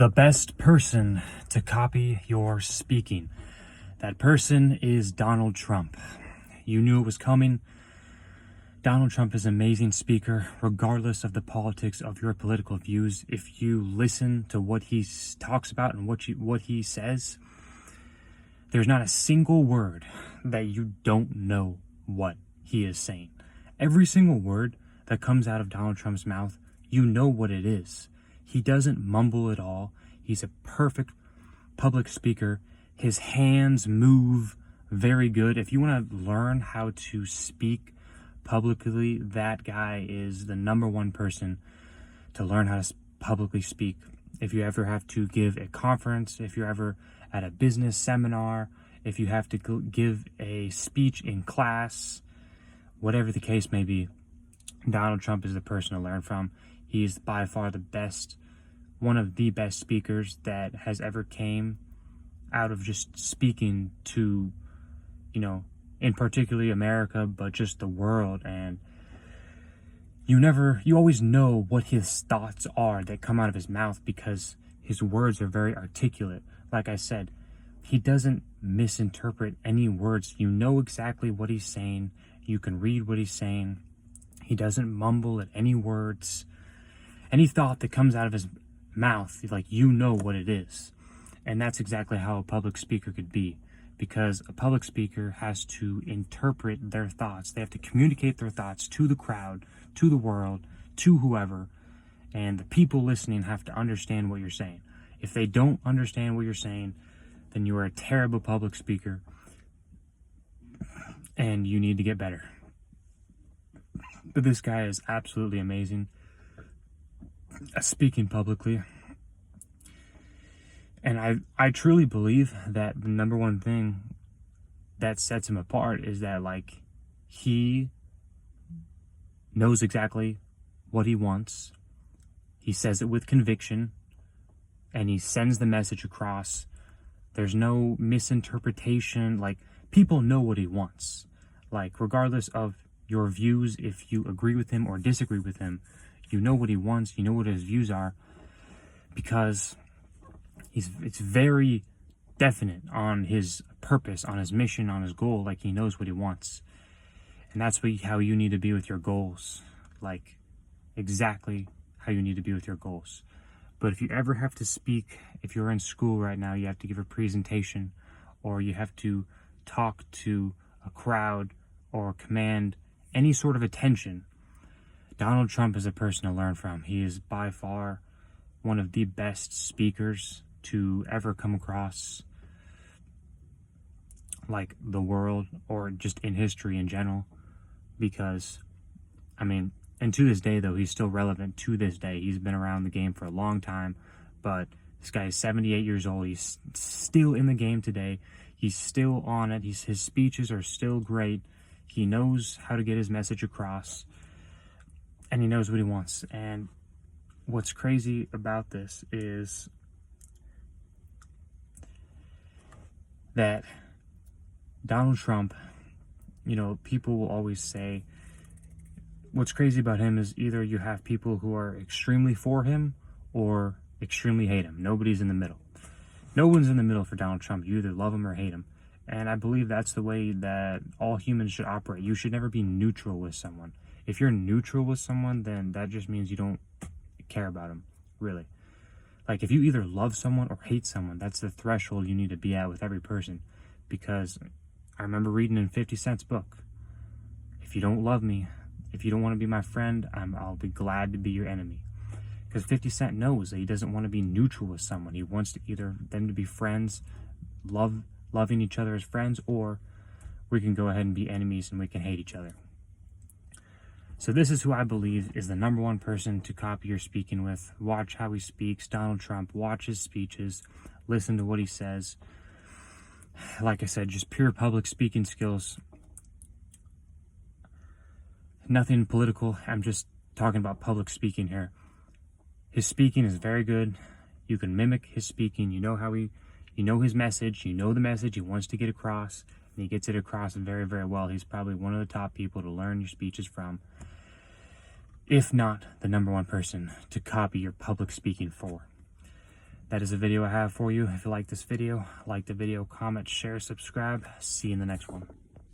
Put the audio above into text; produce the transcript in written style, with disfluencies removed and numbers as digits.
the best person to copy your speaking. That person is Donald Trump. You knew it was coming. Donald Trump is an amazing speaker, regardless of the politics of your political views. If you listen to what he talks about and what he says, there's not a single word that you don't know what he is saying. Every single word that comes out of Donald Trump's mouth, you know what it is. He doesn't mumble at all. He's a perfect public speaker. His hands move very good. If you want to learn how to speak publicly, that guy is the number one person to learn how to publicly speak. If you ever have to give a conference, if you're ever at a business seminar, if you have to give a speech in class, whatever the case may be, Donald Trump is the person to learn from. He is by far the best, one of the best speakers that has ever came out of just speaking to, in particularly America, but just the world. And you always know what his thoughts are that come out of his mouth because his words are very articulate. Like I said, he doesn't misinterpret any words. You know exactly what he's saying. You can read what he's saying. He doesn't mumble at any words. Any thought that comes out of his mouth, you know what it is. And that's exactly how a public speaker could be, because a public speaker has to interpret their thoughts. They have to communicate their thoughts to the crowd, to the world, to whoever, and the people listening have to understand what you're saying. If they don't understand what you're saying, then you are a terrible public speaker and you need to get better. But this guy is absolutely amazing at speaking publicly. And I truly believe that the number one thing that sets him apart is that, he knows exactly what he wants. He says it with conviction, and he sends the message across. There's no misinterpretation. People know what he wants. Regardless of your views, if you agree with him or disagree with him, you know what he wants, you know what his views are, because it's very definite on his purpose, on his mission, on his goal. He knows what he wants. And that's how you need to be with your goals. Exactly how you need to be with your goals. But if you ever have to speak, if you're in school right now, you have to give a presentation, or you have to talk to a crowd or command any sort of attention, Donald Trump is a person to learn from. He is by far one of the best speakers to ever come across the world, or just in history in general, because and to this day, though, he's still relevant to this day. He's been around the game for a long time, but this guy is 78 years old. He's still in the game today. He's still on it. His speeches are still great. He knows how to get his message across, and he knows what he wants. And what's crazy about this is that Donald Trump, people will always say, what's crazy about him is either you have people who are extremely for him or extremely hate him. Nobody's in the middle. No one's in the middle for Donald Trump. You either love him or hate him. And I believe that's the way that all humans should operate. You should never be neutral with someone. If you're neutral with someone, then that just means you don't care about them, really. If you either love someone or hate someone, that's the threshold you need to be at with every person. Because I remember reading in 50 Cent's book, if you don't love me, if you don't want to be my friend, I'll be glad to be your enemy. Because 50 Cent knows that he doesn't want to be neutral with someone. He wants to either them to be friends, loving each other as friends, or we can go ahead and be enemies and we can hate each other. So this is who I believe is the number one person to copy your speaking with. Watch how he speaks. Donald Trump. Watch his speeches. Listen to what he says. Like I said, just pure public speaking skills. Nothing political. I'm just talking about public speaking here. His speaking is very good. You can mimic his speaking. You know his message. You know the message he wants to get across. And he gets it across very, very well. He's probably one of the top people to learn your speeches from, if not the number one person to copy your public speaking for. That is the video I have for you. If you like this video, like the video, comment, share, subscribe. See you in the next one.